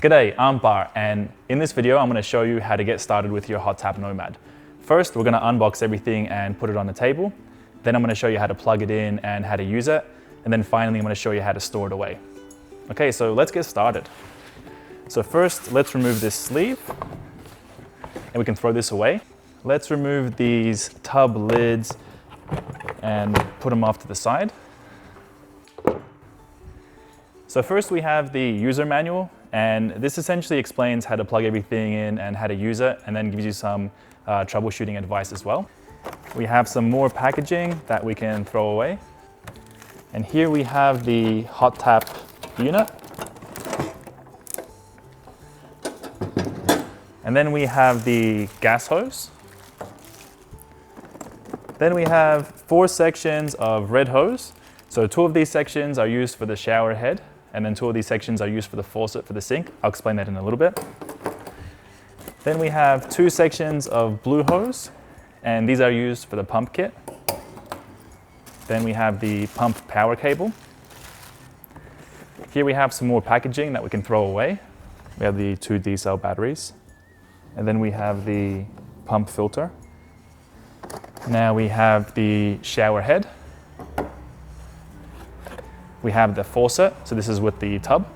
G'day, I'm Bar, and in this video I'm going to show you how to get started with your HOTTAP Nomad. First, we're going to unbox everything and put it on the table. Then I'm going to show you how to plug it in and how to use it. And then finally, I'm going to show you how to store it away. Okay, so let's get started. So first, let's remove this sleeve, and we can throw this away. Let's remove these tub lids and put them off to the side. So first we have the user manual, and this essentially explains how to plug everything in and how to use it, and then gives you some troubleshooting advice as well. We have some more packaging that we can throw away. And here we have the HOTTAP unit. And then we have the gas hose. Then we have 4 sections of red hose. So 2 of these sections are used for the shower head, and then 2 of these sections are used for the faucet for the sink. I'll explain that in a little bit. Then we have 2 sections of blue hose, and these are used for the pump kit. Then we have the pump power cable. Here we have some more packaging that we can throw away. We have the 2 D-cell batteries. And then we have the pump filter. Now we have the shower head. We have the faucet, so this is with the tub.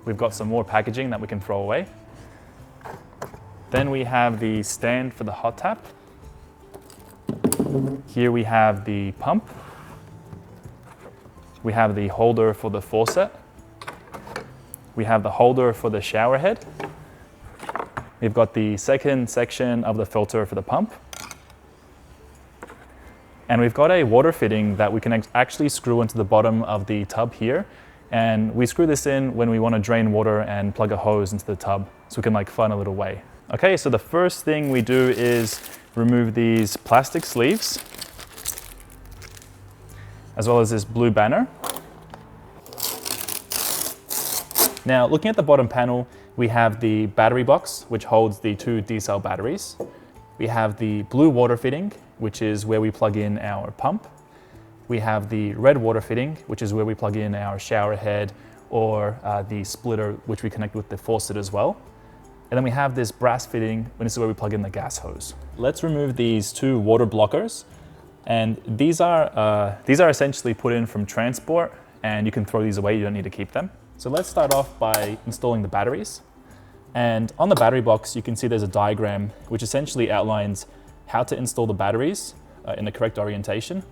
We've got some more packaging that we can throw away. Then we have the stand for the hot tap. Here we have the pump. We have the holder for the faucet. We have the holder for the shower head. We've got the second section of the filter for the pump. And we've got a water fitting that we can actually screw into the bottom of the tub here. And we screw this in when we want to drain water and plug a hose into the tub so we can funnel it away. Okay, so the first thing we do is remove these plastic sleeves, as well as this blue banner. Now, looking at the bottom panel, we have the battery box, which holds the 2 D-cell batteries. We have the blue water fitting, which is where we plug in our pump. We have the red water fitting, which is where we plug in our shower head or the splitter, which we connect with the faucet as well. And then we have this brass fitting, and this is where we plug in the gas hose. Let's remove these 2 water blockers. And these are essentially put in from transport, and you can throw these away, you don't need to keep them. So let's start off by installing the batteries. And on the battery box, you can see there's a diagram which essentially outlines how to install the batteries in the correct orientation.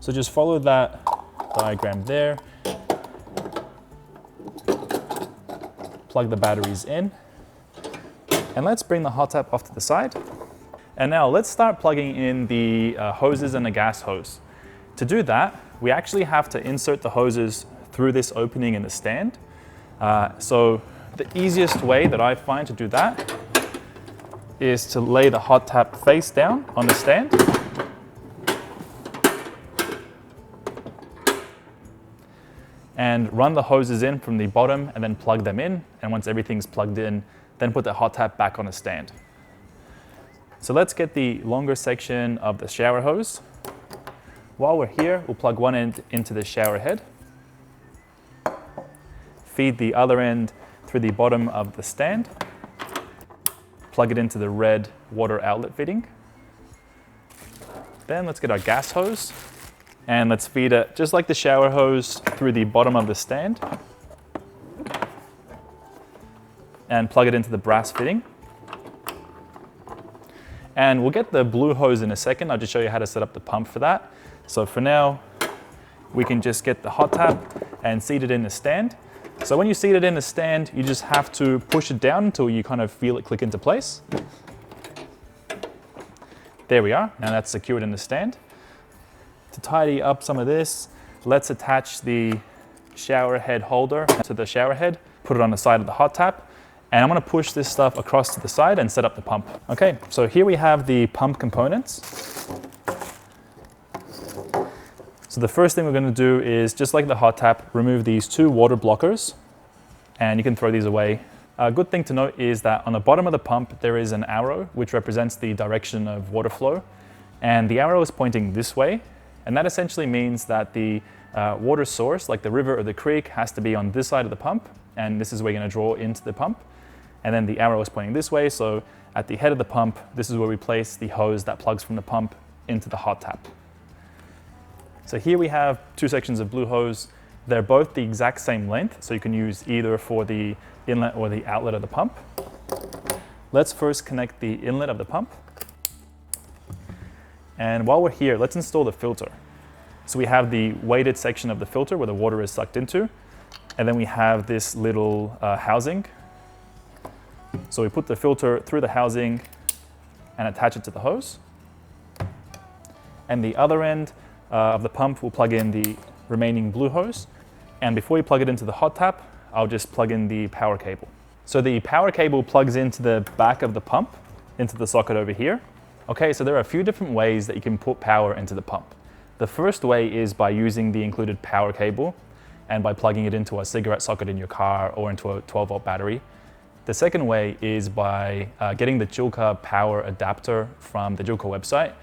So just follow that diagram there. Plug the batteries in. And let's bring the HOTTAP off to the side. And now let's start plugging in the hoses and the gas hose. To do that, we actually have to insert the hoses through this opening in the stand. So the easiest way that I find to do that is to lay the HOTTAP face down on the stand. And run the hoses in from the bottom and then plug them in. And once everything's plugged in, then put the HOTTAP back on the stand. So let's get the longer section of the shower hose. While we're here, we'll plug one end into the shower head. Feed the other end through the bottom of the stand. Plug it into the red water outlet fitting. Then let's get our gas hose, and let's feed it just like the shower hose through the bottom of the stand. And plug it into the brass fitting. And we'll get the blue hose in a second. I'll just show you how to set up the pump for that. So for now, we can just get the HOTTAP and seat it in the stand. So when you seat it in the stand, you just have to push it down until you kind of feel it click into place. There we are. Now that's secured in the stand. To tidy up some of this, let's attach the shower head holder to the shower head, put it on the side of the HOTTAP, and I'm going to push this stuff across to the side and set up the pump. Okay, so here we have the pump components. So the first thing we're going to do is, just like the HOTTAP, remove these 2 water blockers, and you can throw these away. A good thing to note is that on the bottom of the pump, there is an arrow which represents the direction of water flow, and the arrow is pointing this way, and that essentially means that the water source, like the river or the creek, has to be on this side of the pump, and this is where you're going to draw into the pump. And then the arrow is pointing this way, so at the head of the pump, this is where we place the hose that plugs from the pump into the hot tap. So here we have two sections of blue hose. They're both the exact same length, so you can use either for the inlet or the outlet of the pump. Let's first connect the inlet of the pump. And while we're here, let's install the filter. So we have the weighted section of the filter where the water is sucked into, and then we have this little housing. So we put the filter through the housing and attach it to the hose. And the other end of the pump will plug in the remaining blue hose. And before we plug it into the hot tap, I'll just plug in the power cable. So the power cable plugs into the back of the pump, into the socket over here. Okay, so there are a few different ways that you can put power into the pump. The first way is by using the included power cable and by plugging it into a cigarette socket in your car or into a 12-volt battery. The second way is by getting the Joolca power adapter from the Joolca website.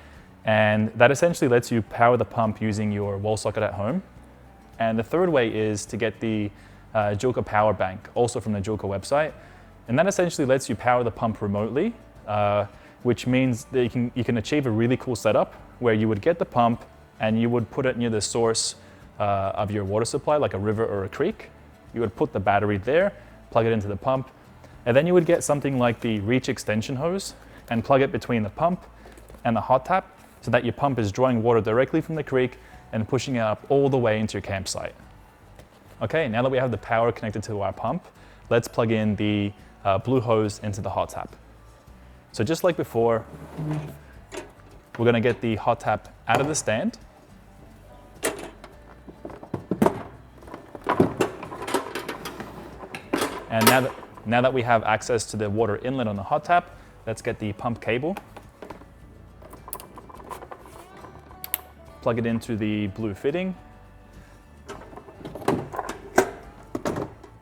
And that essentially lets you power the pump using your wall socket at home. And the third way is to get the Joolca power bank, also from the Joolca website. And that essentially lets you power the pump remotely, which means that you can achieve a really cool setup where you would get the pump and you would put it near the source of your water supply, like a river or a creek. You would put the battery there, plug it into the pump, and then you would get something like the reach extension hose and plug it between the pump and the hot tap so that your pump is drawing water directly from the creek and pushing it up all the way into your campsite. Okay, now that we have the power connected to our pump, let's plug in the blue hose into the hot tap. So just like before, we're going to get the hot tap out of the stand. And now that we have access to the water inlet on the hot tap, let's get the pump cable. Plug it into the blue fitting.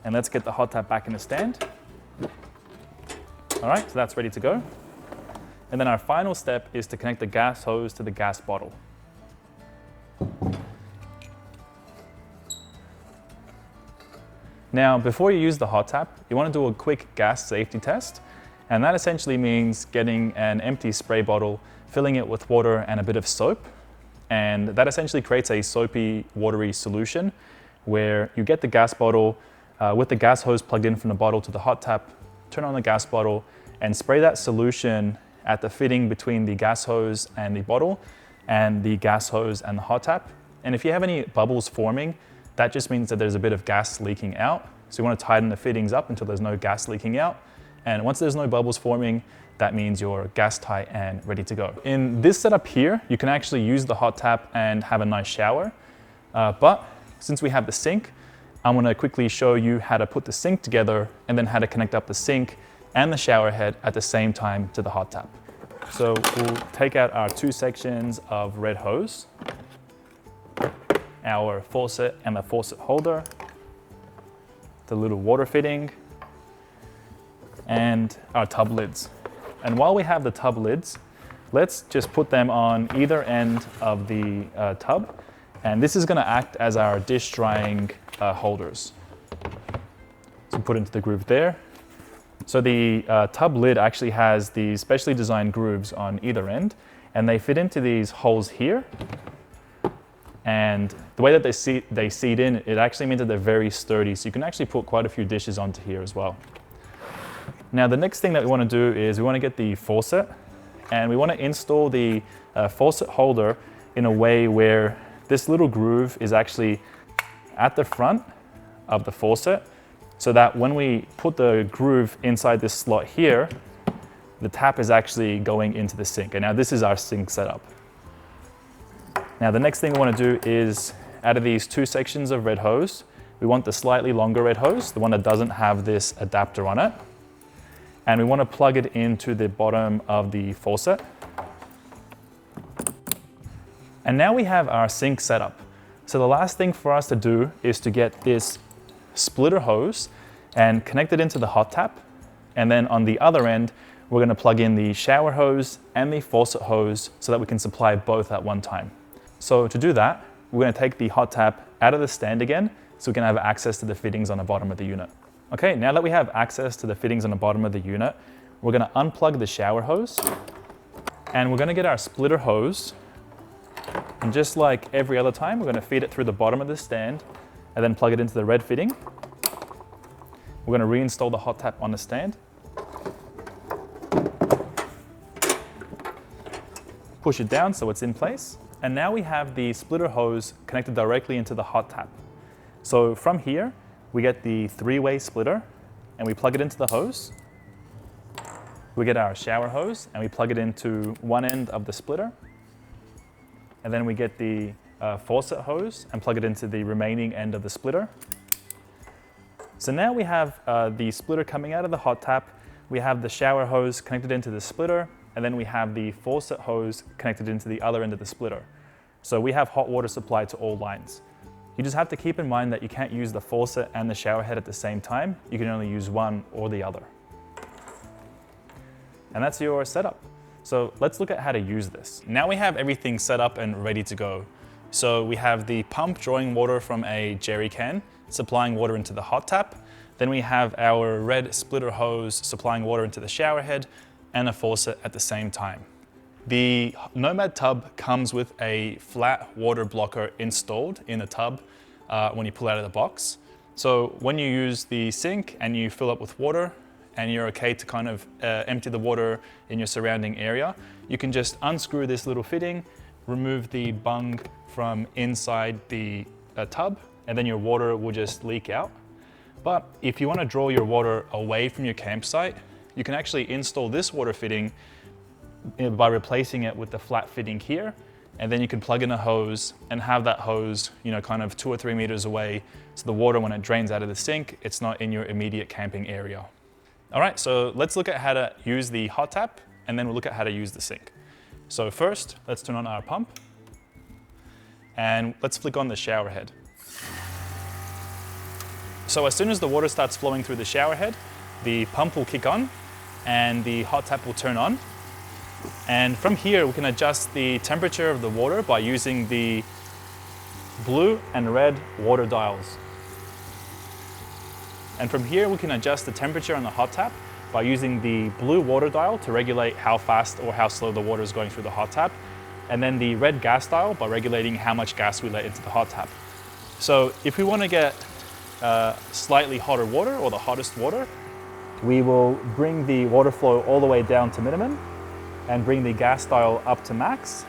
And let's get the hot tap back in the stand. All right, so that's ready to go. And then our final step is to connect the gas hose to the gas bottle. Now, before you use the hot tap, you want to do a quick gas safety test. And that essentially means getting an empty spray bottle, filling it with water and a bit of soap. And that essentially creates a soapy, watery solution where you get the gas bottle with the gas hose plugged in from the bottle to the hot tap, turn on the gas bottle and spray that solution at the fitting between the gas hose and the bottle and the gas hose and the hot tap. And if you have any bubbles forming, that just means that there's a bit of gas leaking out. So you want to tighten the fittings up until there's no gas leaking out. And once there's no bubbles forming, that means you're gas tight and ready to go. In this setup here, you can actually use the hot tap and have a nice shower. But since we have the sink, I'm going to quickly show you how to put the sink together and then how to connect up the sink and the shower head at the same time to the hot tap. So we'll take out our two sections of red hose, our faucet and the faucet holder, the little water fitting, and our tub lids. And while we have the tub lids, let's just put them on either end of the tub. And this is going to act as our dish drying holders. So put into the groove there. So the tub lid actually has these specially designed grooves on either end, and they fit into these holes here. And the way that they seat in, it actually means that they're very sturdy. So you can actually put quite a few dishes onto here as well. Now the next thing that we want to do is we want to get the faucet, and we want to install the faucet holder in a way where this little groove is actually at the front of the faucet, so that when we put the groove inside this slot here, the tap is actually going into the sink. And now this is our sink setup. Now the next thing we want to do is, out of these two sections of red hose, we want the slightly longer red hose, the one that doesn't have this adapter on it. And we want to plug it into the bottom of the faucet. And now we have our sink setup. So the last thing for us to do is to get this splitter hose and connect it into the hot tap. And then on the other end, we're going to plug in the shower hose and the faucet hose so that we can supply both at one time. So to do that, we're going to take the hot tap out of the stand again so we can have access to the fittings on the bottom of the unit. Okay, now that we have access to the fittings on the bottom of the unit, we're gonna unplug the shower hose and we're gonna get our splitter hose, and just like every other time, we're gonna feed it through the bottom of the stand and then plug it into the red fitting. We're gonna reinstall the hot tap on the stand. Push it down so it's in place. And now we have the splitter hose connected directly into the hot tap. So from here, we get the 3-way splitter and we plug it into the hose. We get our shower hose and we plug it into one end of the splitter. And then we get the faucet hose and plug it into the remaining end of the splitter. So now we have the splitter coming out of the hot tap, we have the shower hose connected into the splitter, and then we have the faucet hose connected into the other end of the splitter. So we have hot water supply to all lines. You just have to keep in mind that you can't use the faucet and the shower head at the same time. You can only use one or the other. And that's your setup. So let's look at how to use this. Now we have everything set up and ready to go. So we have the pump drawing water from a jerry can, supplying water into the hot tap. Then we have our red splitter hose supplying water into the shower head and a faucet at the same time. The Nomad tub comes with a flat water blocker installed in the tub when you pull out of the box. So when you use the sink and you fill up with water and you're okay to kind of empty the water in your surrounding area, you can just unscrew this little fitting, remove the bung from inside the tub, and then your water will just leak out. But if you want to draw your water away from your campsite, you can actually install this water fitting by replacing it with the flat fitting here, and then you can plug in a hose and have that hose, kind of 2 or 3 meters away, so the water, when it drains out of the sink, it's not in your immediate camping area. All right, so let's look at how to use the hot tap, and then we'll look at how to use the sink. So first, let's turn on our pump, and let's flick on the shower head. So as soon as the water starts flowing through the shower head, the pump will kick on, and the hot tap will turn on. And from here, we can adjust the temperature of the water by using the blue and red water dials. And from here, we can adjust the temperature on the hot tap by using the blue water dial to regulate how fast or how slow the water is going through the hot tap. And then the red gas dial by regulating how much gas we let into the hot tap. So if we want to get slightly hotter water, or the hottest water, we will bring the water flow all the way down to minimum and bring the gas dial up to max.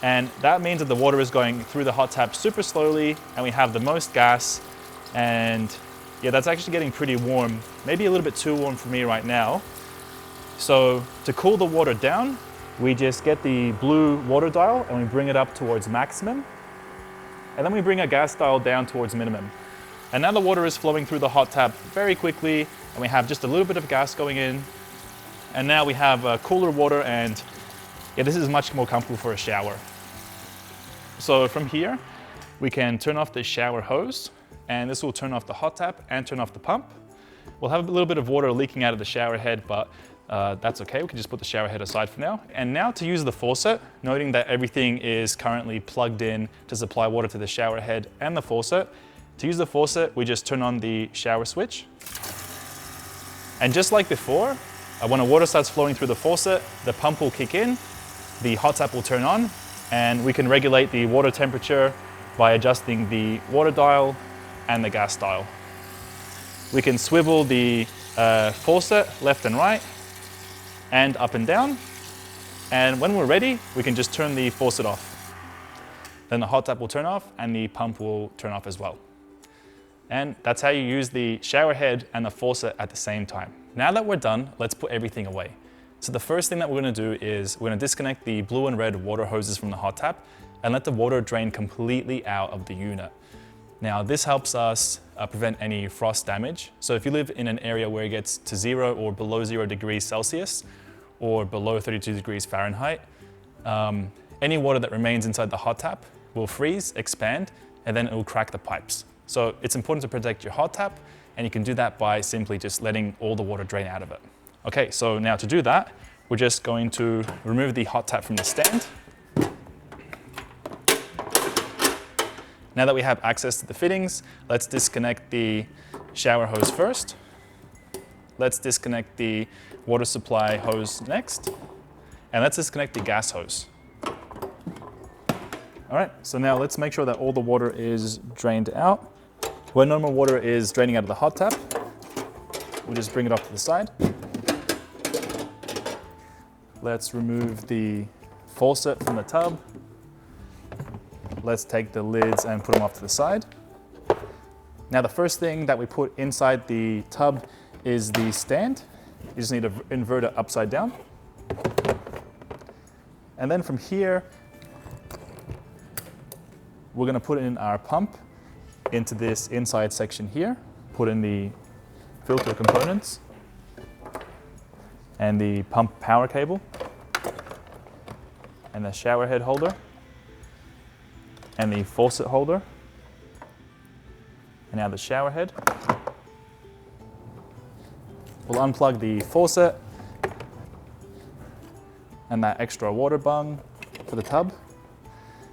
And that means that the water is going through the hot tap super slowly and we have the most gas. And yeah, that's actually getting pretty warm, maybe a little bit too warm for me right now. So to cool the water down, we just get the blue water dial and we bring it up towards maximum. And then we bring our gas dial down towards minimum. And now the water is flowing through the hot tap very quickly, and we have just a little bit of gas going in. And now we have cooler water, and yeah, this is much more comfortable for a shower. So from here, we can turn off the shower hose, and this will turn off the hot tap and turn off the pump. We'll have a little bit of water leaking out of the shower head, but that's okay. We can just put the shower head aside for now. And now to use the faucet, noting that everything is currently plugged in to supply water to the shower head and the faucet. To use the faucet, we just turn on the shower switch. And just like before, when the water starts flowing through the faucet, the pump will kick in, the hot tap will turn on, and we can regulate the water temperature by adjusting the water dial and the gas dial. We can swivel the faucet left and right, and up and down. And when we're ready, we can just turn the faucet off. Then the hot tap will turn off and the pump will turn off as well. And that's how you use the shower head and the faucet at the same time. Now that we're done, let's put everything away. So the first thing that we're going to do is we're going to disconnect the blue and red water hoses from the hot tap and let the water drain completely out of the unit. Now this helps us prevent any frost damage. So if you live in an area where it gets to 0 or below 0 degrees Celsius or below 32 degrees Fahrenheit, any water that remains inside the hot tap will freeze, expand, and then it will crack the pipes. So it's important to protect your hot tap, and you can do that by simply just letting all the water drain out of it. Okay, so now to do that, we're just going to remove the hot tap from the stand. Now that we have access to the fittings, let's disconnect the shower hose first. Let's disconnect the water supply hose next. And let's disconnect the gas hose. All right, so now let's make sure that all the water is drained out. When normal water is draining out of the hot tap, we'll just bring it off to the side. Let's remove the faucet from the tub. Let's take the lids and put them off to the side. Now the first thing that we put inside the tub is the stand. You just need to invert it upside down. And then from here, we're going to put in our pump into this inside section here, put in the filter components and the pump power cable and the shower head holder and the faucet holder and now the shower head. We'll unplug the faucet and that extra water bung for the tub.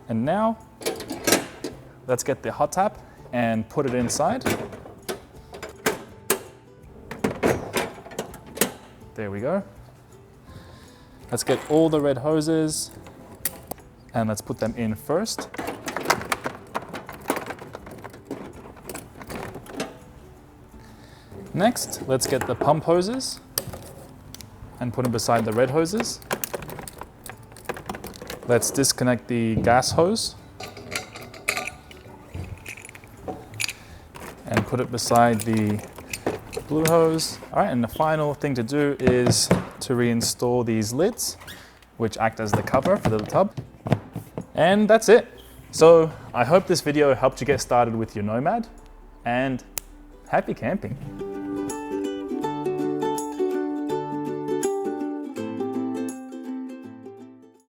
And now let's get the hot tap and put it inside. There we go. Let's get all the red hoses and let's put them in first. Next, let's get the pump hoses and put them beside the red hoses. Let's disconnect the gas hose and put it beside the blue hose. All right, and the final thing to do is to reinstall these lids, which act as the cover for the tub. And that's it. So I hope this video helped you get started with your Nomad, and happy camping.